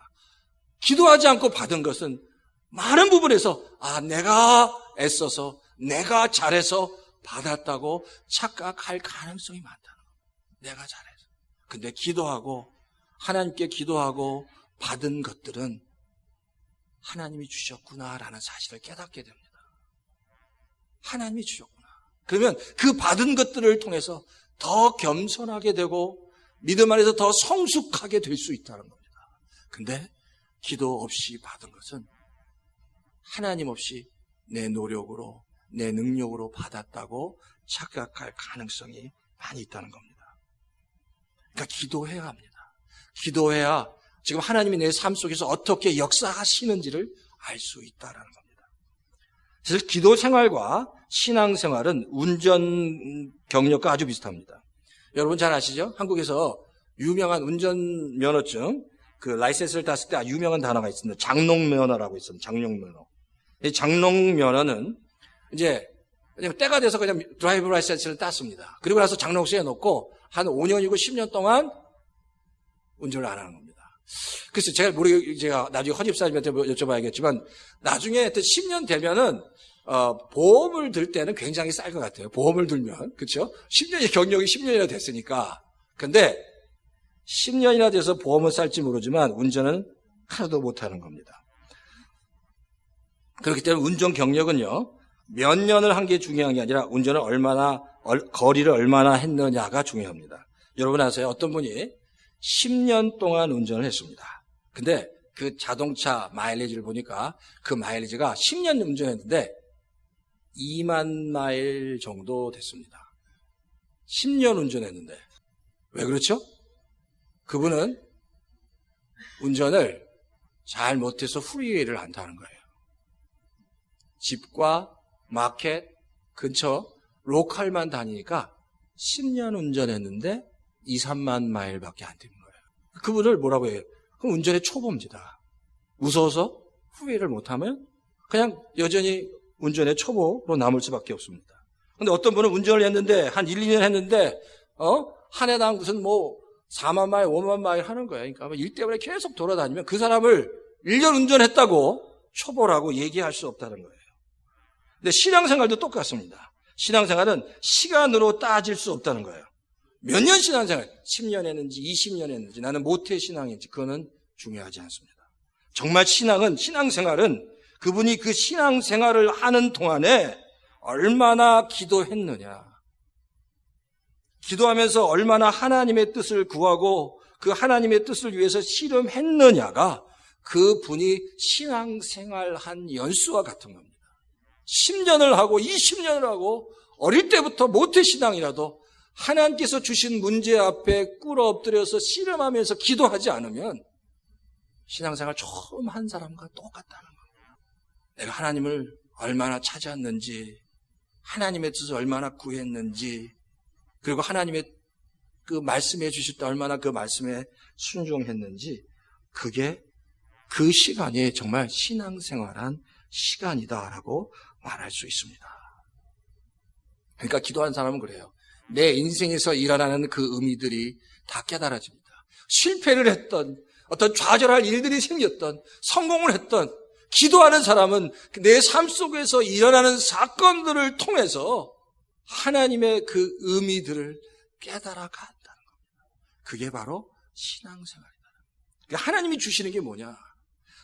기도하지 않고 받은 것은 많은 부분에서 내가 애써서 내가 잘해서 받았다고 착각할 가능성이 많다는 거예요. 내가 잘해서. 근데 기도하고 하나님께 기도하고 받은 것들은 하나님이 주셨구나라는 사실을 깨닫게 됩니다. 하나님이 주셨구나. 그러면 그 받은 것들을 통해서 더 겸손하게 되고 믿음 안에서 더 성숙하게 될 수 있다는 겁니다. 근데 기도 없이 받은 것은 하나님 없이 내 노력으로 내 능력으로 받았다고 착각할 가능성이 많이 있다는 겁니다. 그러니까 기도해야 합니다. 기도해야 지금 하나님이 내 삶 속에서 어떻게 역사하시는지를 알 수 있다는 겁니다. 그래서 기도 생활과 신앙 생활은 운전 경력과 아주 비슷합니다. 여러분 잘 아시죠? 한국에서 유명한 운전면허증, 그 라이센스를 땄을 때 유명한 단어가 있습니다. 장롱면허라고 있습니다. 장롱면허. 이 장롱면허는 이제 때가 돼서 그냥 드라이브 라이센스를 땄습니다. 그리고 나서 장롱수에 넣고 한 5년이고 10년 동안 운전을 안 하는 겁니다. 그래서 제가 나중에 헌집사님한테 여쭤봐야겠지만 나중에 10년 되면은 보험을 들 때는 굉장히 쌀 것 같아요. 보험을 들면 그렇죠? 10년이 경력이 10년이나 됐으니까. 근데 10년이나 돼서 보험은 쌀지 모르지만 운전은 하나도 못하는 겁니다. 그렇기 때문에 운전 경력은요 몇 년을 한 게 중요한 게 아니라 운전을 거리를 얼마나 했느냐가 중요합니다. 여러분 아세요? 어떤 분이 10년 동안 운전을 했습니다. 근데 그 자동차 마일리지를 보니까 그 마일리지가 10년 운전했는데 2만 마일 정도 됐습니다. 10년 운전했는데. 왜 그렇죠? 그분은 운전을 잘 못해서 프리웨이를 안 타는 거예요. 집과 마켓 근처 로컬만 다니니까 10년 운전했는데 2, 3만 마일밖에 안 되는 거예요. 그분을 뭐라고 해요? 그럼 운전의 초보입니다. 무서워서 프리웨이를 못하면 그냥 여전히 운전의 초보로 남을 수밖에 없습니다. 근데 어떤 분은 운전을 했는데 한 1, 2년 했는데 한 해당 무슨 4만 마일, 5만 마일 하는 거예요. 그러니까 일 때문에 계속 돌아다니면 그 사람을 1년 운전했다고 초보라고 얘기할 수 없다는 거예요. 근데 신앙생활도 똑같습니다. 신앙생활은 시간으로 따질 수 없다는 거예요. 몇 년 신앙생활, 10년 했는지 20년 했는지 나는 모태신앙인지 그거는 중요하지 않습니다. 정말 신앙생활은 그분이 그 신앙생활을 하는 동안에 얼마나 기도했느냐, 기도하면서 얼마나 하나님의 뜻을 구하고 그 하나님의 뜻을 위해서 씨름했느냐가 그분이 신앙생활한 연수와 같은 겁니다. 10년을 하고 20년을 하고 어릴 때부터 모태신앙이라도 하나님께서 주신 문제 앞에 꿇어 엎드려서 씨름하면서 기도하지 않으면 신앙생활 처음 한 사람과 똑같다는 겁니다. 내가 하나님을 얼마나 찾았는지, 하나님의 뜻을 얼마나 구했는지, 그리고 하나님의 그 말씀해 주실 때 얼마나 그 말씀에 순종했는지, 그게 그 시간이 정말 신앙생활한 시간이다라고 말할 수 있습니다. 그러니까 기도하는 사람은 그래요. 내 인생에서 일어나는 그 의미들이 다 깨달아집니다. 실패를 했던, 어떤 좌절할 일들이 생겼던, 성공을 했던, 기도하는 사람은 내 삶 속에서 일어나는 사건들을 통해서 하나님의 그 의미들을 깨달아 간다는 겁니다. 그게 바로 신앙생활이다. 그러니까 하나님이 주시는 게 뭐냐?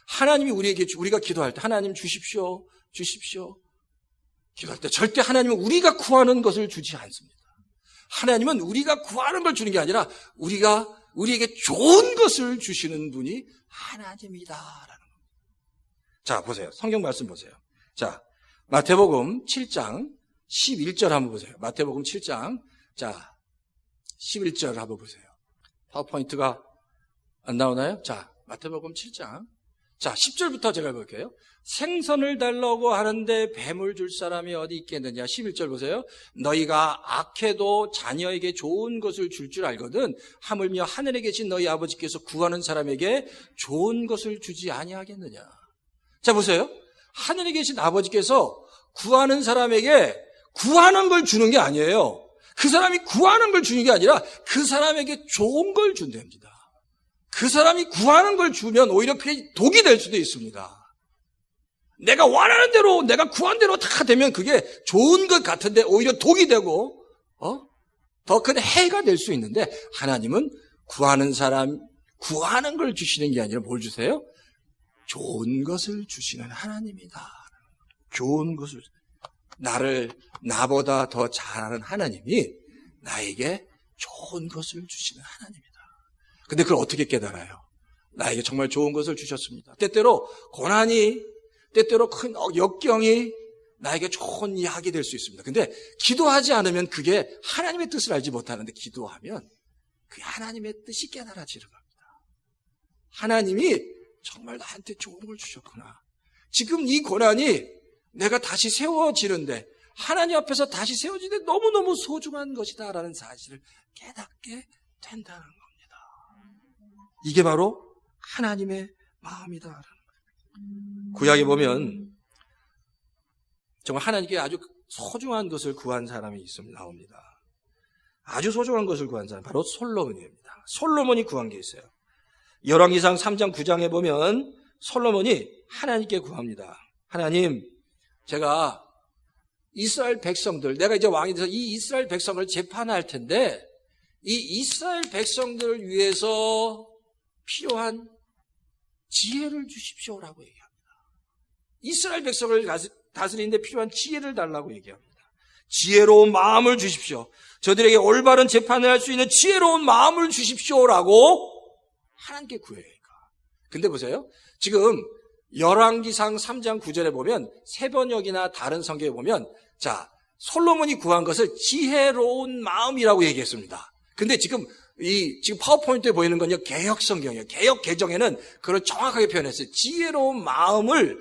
하나님이 우리가 기도할 때 하나님 주십시오, 주십시오. 기도할 때 절대 하나님은 우리가 구하는 것을 주지 않습니다. 하나님은 우리가 구하는 걸 주는 게 아니라 우리에게 좋은 것을 주시는 분이 하나님이다라는 겁니다. 자, 보세요. 성경 말씀 보세요. 자, 마태복음 7장 11절 한번 보세요. 마태복음 7장, 자, 11절 한번 보세요. 파워포인트가 안 나오나요? 자, 마태복음 7장. 자, 10절부터 제가 볼게요. 생선을 달라고 하는데 뱀을 줄 사람이 어디 있겠느냐. 11절 보세요. 너희가 악해도 자녀에게 좋은 것을 줄 줄 알거든 하물며 하늘에 계신 너희 아버지께서 구하는 사람에게 좋은 것을 주지 아니하겠느냐. 자, 보세요. 하늘에 계신 아버지께서 구하는 사람에게 구하는 걸 주는 게 아니에요. 그 사람이 구하는 걸 주는 게 아니라 그 사람에게 좋은 걸 준답니다. 그 사람이 구하는 걸 주면 오히려 그게 독이 될 수도 있습니다. 내가 원하는 대로, 내가 구한 대로 다 되면 그게 좋은 것 같은데 오히려 독이 되고, 더 큰 해가 될 수 있는데, 하나님은 구하는 사람, 구하는 걸 주시는 게 아니라 뭘 주세요? 좋은 것을 주시는 하나님이다. 좋은 것을, 나보다 더 잘하는 하나님이 나에게 좋은 것을 주시는 하나님이다. 근데 그걸 어떻게 깨달아요? 나에게 정말 좋은 것을 주셨습니다. 때때로 고난이, 때때로 큰 역경이 나에게 좋은 약이 될 수 있습니다. 근데 기도하지 않으면 그게 하나님의 뜻을 알지 못하는데, 기도하면 그게 하나님의 뜻이 깨달아지는 겁니다. 하나님이 정말 나한테 좋은 걸 주셨구나. 지금 이 고난이 내가 다시 세워지는데, 하나님 앞에서 다시 세워지는데 너무너무 소중한 것이다라는 사실을 깨닫게 된다는 겁니다. 이게 바로 하나님의 마음이다. 구약에 보면 정말 하나님께 아주 소중한 것을 구한 사람이 나옵니다. 아주 소중한 것을 구한 사람, 바로 솔로몬입니다. 솔로몬이 구한 게 있어요. 열왕기상 3장 9장에 보면 솔로몬이 하나님께 구합니다. 하나님, 제가 이스라엘 백성들, 내가 이제 왕이 돼서 이 이스라엘 백성을 재판할 텐데, 이 이스라엘 백성들을 위해서 필요한 지혜를 주십시오라고 얘기합니다. 이스라엘 백성을 다스리는데 필요한 지혜를 달라고 얘기합니다. 지혜로운 마음을 주십시오. 저들에게 올바른 재판을 할 수 있는 지혜로운 마음을 주십시오라고 하나님께 구해요. 근데 보세요. 지금 열왕기상 3장 9절에 보면, 세 번역이나 다른 성경에 보면, 자, 솔로몬이 구한 것을 지혜로운 마음이라고 얘기했습니다. 근데 지금 파워포인트에 보이는 건요, 개역 성경이에요. 개역 개정에는 그걸 정확하게 표현했어요. 지혜로운 마음을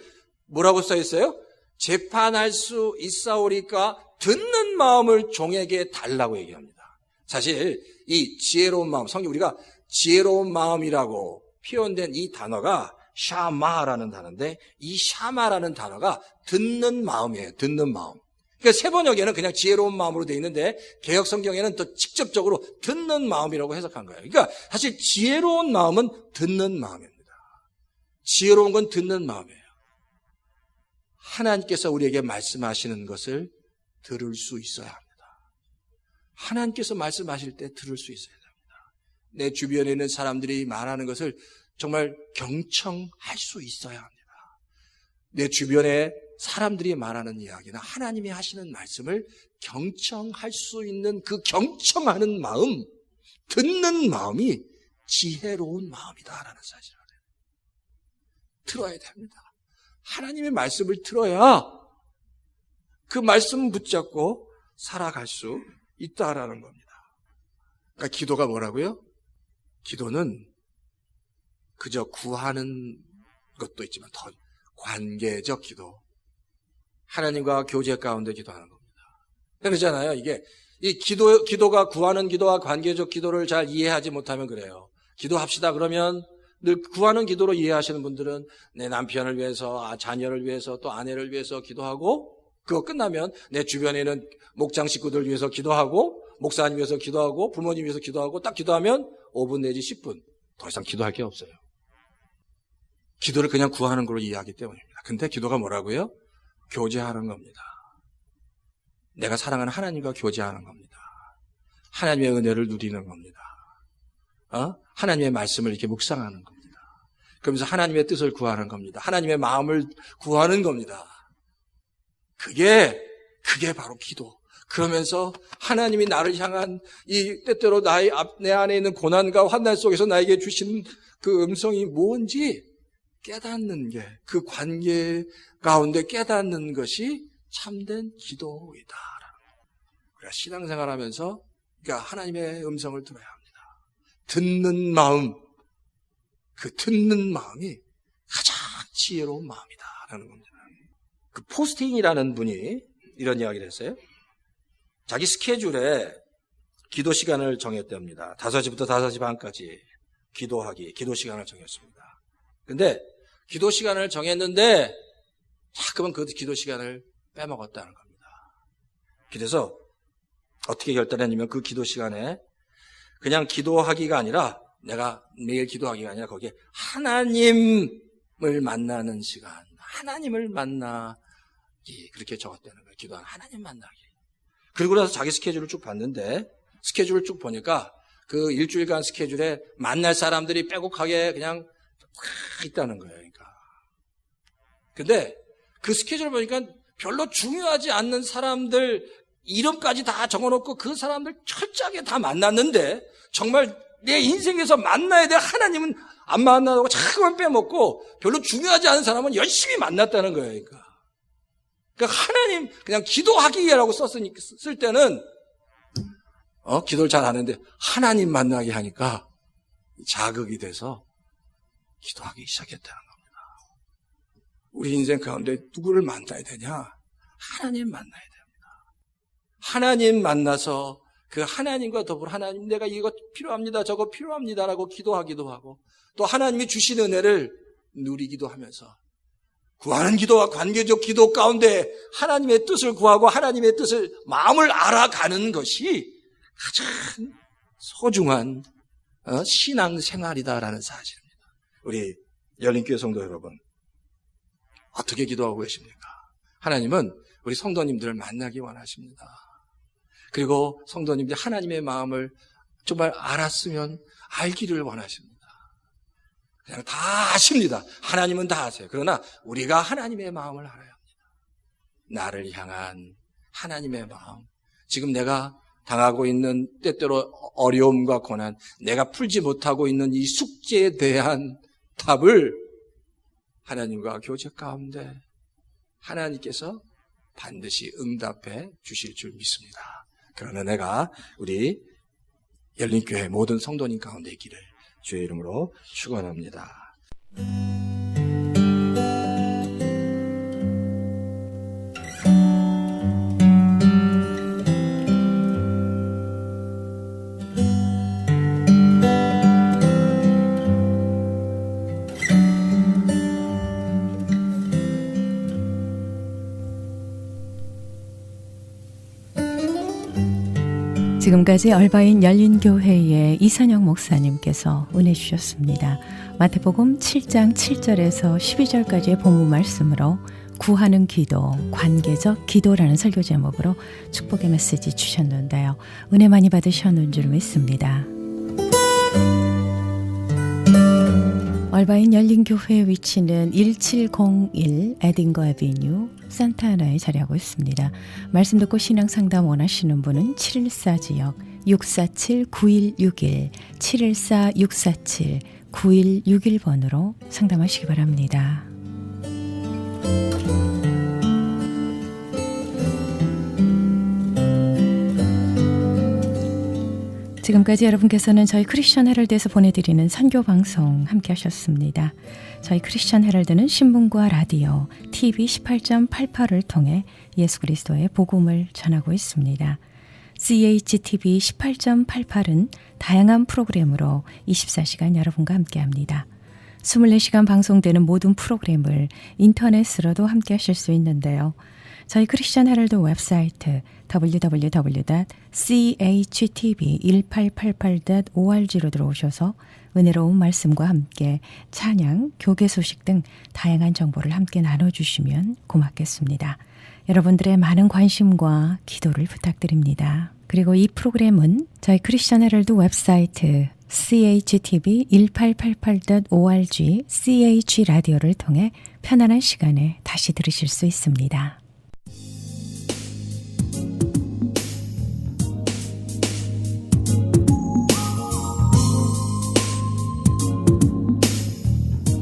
뭐라고 써 있어요? 재판할 수 있사오리까 듣는 마음을 종에게 달라고 얘기합니다. 사실 이 지혜로운 마음, 성경 우리가 지혜로운 마음이라고 표현된 이 단어가 샤마라는 단어인데, 이 샤마라는 단어가 듣는 마음이에요. 듣는 마음. 그러니까 세 번역에는 그냥 지혜로운 마음으로 되어 있는데, 개역 성경에는 더 직접적으로 듣는 마음이라고 해석한 거예요. 그러니까 사실 지혜로운 마음은 듣는 마음입니다. 지혜로운 건 듣는 마음이에요. 하나님께서 우리에게 말씀하시는 것을 들을 수 있어야 합니다. 하나님께서 말씀하실 때 들을 수 있어야 합니다. 내 주변에 있는 사람들이 말하는 것을 정말 경청할 수 있어야 합니다. 내 주변에 사람들이 말하는 이야기나 하나님이 하시는 말씀을 경청할 수 있는 그 경청하는 마음, 듣는 마음이 지혜로운 마음이다라는 사실을 들어야 됩니다. 하나님의 말씀을 들어야 그 말씀 붙잡고 살아갈 수 있다라는 겁니다. 그러니까 기도가 뭐라고요? 기도는 그저 구하는 것도 있지만 더 관계적 기도, 하나님과 교제 가운데 기도하는 겁니다. 그러잖아요. 이게 이 기도가 구하는 기도와 관계적 기도를 잘 이해하지 못하면 그래요. 기도합시다 그러면 늘 구하는 기도로 이해하시는 분들은 내 남편을 위해서, 자녀를 위해서, 또 아내를 위해서 기도하고, 그거 끝나면 내 주변에 있는 목장 식구들 위해서 기도하고, 목사님 위해서 기도하고, 부모님 위해서 기도하고, 딱 기도하면 5분 내지 10분. 더 이상 기도할 게 없어요. 기도를 그냥 구하는 걸로 이해하기 때문입니다. 근데 기도가 뭐라고요? 교제하는 겁니다. 내가 사랑하는 하나님과 교제하는 겁니다. 하나님의 은혜를 누리는 겁니다. 하나님의 말씀을 이렇게 묵상하는 겁니다. 그러면서 하나님의 뜻을 구하는 겁니다. 하나님의 마음을 구하는 겁니다. 그게 바로 기도. 그러면서 하나님이 나를 향한 이 때때로 내 안에 있는 고난과 환난 속에서 나에게 주신 그 음성이 뭔지 깨닫는 게, 그 관계 가운데 깨닫는 것이 참된 기도이다. 우리가 신앙생활 하면서 그러니까 하나님의 음성을 들어야 합니다. 듣는 마음, 그 듣는 마음이 가장 지혜로운 마음이다라는 겁니다. 그 포스틴이라는 분이 이런 이야기를 했어요. 자기 스케줄에 기도 시간을 정했답니다. 5시부터 5시 반까지 기도 시간을 정했습니다. 근데 기도 시간을 정했는데 자꾸만 그 기도 시간을 빼먹었다는 겁니다. 그래서 어떻게 결단했냐면 그 기도 시간에 그냥 기도하기가 아니라, 내가 매일 기도하기가 아니라 거기에 하나님을 만나는 시간, 하나님을 만나기. 그렇게 적었다는 거예요. 기도하는 하나님 만나기. 그리고 나서 자기 스케줄을 쭉 봤는데 스케줄을 쭉 보니까 그 일주일간 스케줄에 만날 사람들이 빼곡하게 그냥 다 있다는 거예요. 그러니까. 근데 그 스케줄을 보니까 별로 중요하지 않는 사람들 이름까지 다 적어놓고 그 사람들 철저하게 다 만났는데 정말 내 인생에서 만나야 될 하나님은 안 만나고 자꾸만 빼먹고 별로 중요하지 않은 사람은 열심히 만났다는 거예요. 그러니까 하나님 그냥 기도하기라고 쓸 때는 기도를 잘 하는데 하나님 만나게 하니까 자극이 돼서 기도하기 시작했다는 겁니다. 우리 인생 가운데 누구를 만나야 되냐? 하나님 만나야 됩니다. 하나님 만나서 그 하나님과 더불어 하나님 내가 이거 필요합니다. 저거 필요합니다라고 기도하기도 하고 또 하나님이 주신 은혜를 누리기도 하면서 구하는 기도와 관계적 기도 가운데 하나님의 뜻을 구하고 하나님의 뜻을 마음을 알아가는 것이 가장 소중한 신앙생활이다라는 사실입니다. 우리 열린교회 성도 여러분 어떻게 기도하고 계십니까? 하나님은 우리 성도님들을 만나기 원하십니다. 그리고 성도님들이 하나님의 마음을 정말 알았으면 알기를 원하십니다. 그냥 다 아십니다. 하나님은 다 아세요. 그러나 우리가 하나님의 마음을 알아야 합니다. 나를 향한 하나님의 마음. 지금 내가 당하고 있는 때때로 어려움과 고난, 내가 풀지 못하고 있는 이 숙제에 대한 답을 하나님과 교제 가운데 하나님께서 반드시 응답해 주실 줄 믿습니다. 그런 은혜가 우리 열린교회 모든 성도님 가운데 있기를 주의 이름으로 축원합니다. 지금까지 얼바인 열린교회의 이선영 목사님께서 은혜 주셨습니다. 마태복음 7장 7절에서 12절까지의 본문 말씀으로 구하는 기도, 관계적 기도라는 설교 제목으로 축복의 메시지 주셨는데요. 은혜 많이 받으셨는 줄 믿습니다. 얼바인 열린교회의 위치는 1701 에딩거 애비뉴 산타하나에 자리하고 있습니다. 말씀 듣고 신앙상담 원하시는 분은 714지역 647-9161 714-647-9161번으로 상담하시기 바랍니다. 지금까지 여러분께서는 저희 크리스천 헤럴드에서 보내드리는 선교 방송 함께 하셨습니다. 저희 크리스천 헤럴드는 신문과 라디오, TV 18.88을 통해 예수 그리스도의 복음을 전하고 있습니다. CHTV 18.88은 다양한 프로그램으로 24시간 여러분과 함께합니다. 24시간 방송되는 모든 프로그램을 인터넷으로도 함께 하실 수 있는데요. 저희 크리스천 헤럴드 웹사이트 www.chtv1888.org로 들어오셔서 은혜로운 말씀과 함께 찬양, 교계 소식 등 다양한 정보를 함께 나눠주시면 고맙겠습니다. 여러분들의 많은 관심과 기도를 부탁드립니다. 그리고 이 프로그램은 저희 크리스천 헤럴드 웹사이트 chtv1888.org ch라디오를 통해 편안한 시간에 다시 들으실 수 있습니다.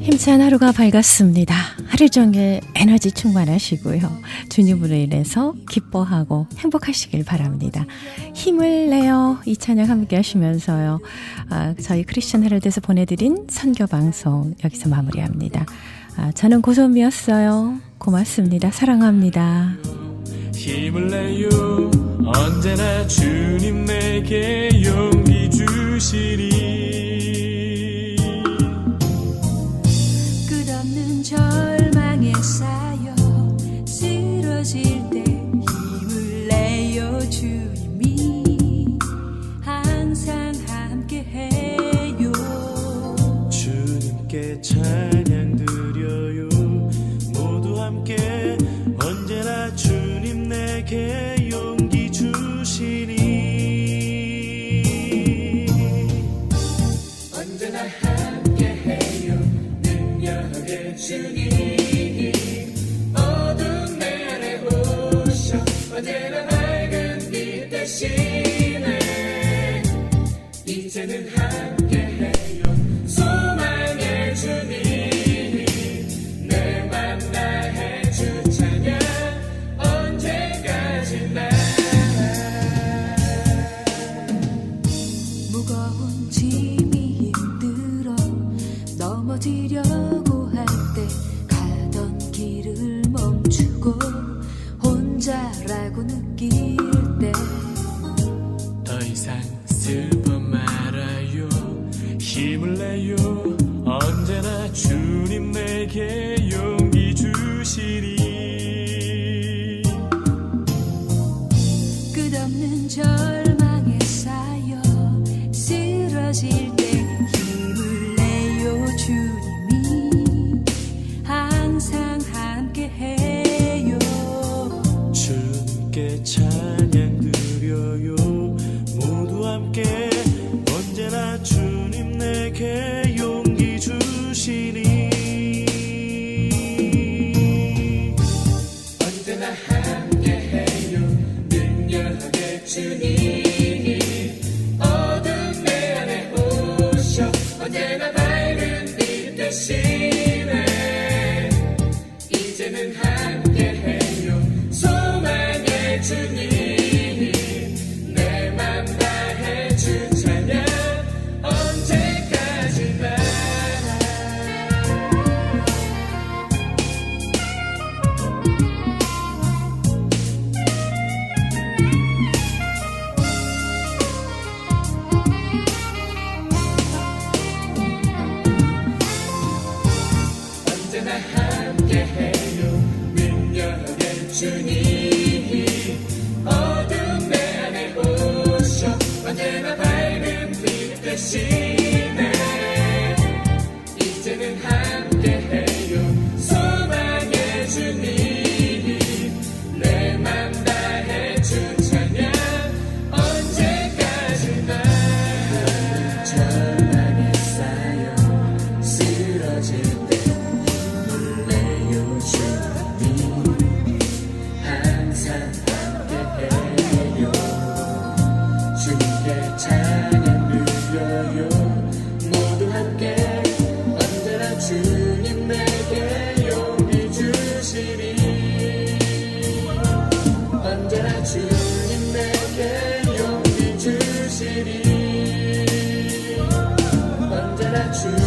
힘찬 하루가 밝았습니다. 하루 종일 에너지 충만하시고요. 주님으로 인해서 기뻐하고 행복하시길 바랍니다. 힘을 내요. 이 찬양 함께 하시면서요. 저희 크리스천 헤럴드에서 보내드린 선교방송 여기서 마무리합니다. 저는 고소미였어요. 고맙습니다. 사랑합니다. 힘을 내요. 언제나 주님 내게 용기 주시리. 끝없는 절망에 쌓여 쓰러질 때 힘을 내요. 주님이 항상 함께해요. 주님께 찬양 드려요. 모두 함께해요 능력의 주님 어둠 내 안에 오셔 언제나 밝은 빛 대신에 이제는 함께해요 소망의 주님 내 만나해 주 찬양 언제까지나 무거운 짐이 힘들어 넘어지려고 할 때 가던 길을 멈추고 혼자라고 느낄 때 더 이상 슬퍼 말아요 힘을 내요 언제나 주님 내게 용기 주시리 끝없는 절망에 쌓여 쓰러질 때 힘을 내요 주님이 항상 함께해요 주님께 찬양 드려요 모두 함께 언제나 주님 내게 용기 주시니 언제나 함께해요 능력의 주님 어둠 내 안에 오셔 언제나 밝은 빛 대신에 이제는 함께해요 소망의 주님 내 맘 다해 주 찬양 언제까지나 언제나 함께해요 능력의 주님 어둠 내 안에 오셔 언제나 밝은 빛 대신에 이제는 함께해요 소망의 주님 내 맘 다해 주 찬양 언제까지나 절망에 쌓여 쓰러질 때 힘을 내요 주님 항상 함께해요 주님께 찬양 드려요 모두 함께 언제나 주님 내게 용기 주시니 언제나 주님 내게 용기 주시니 언제나 주님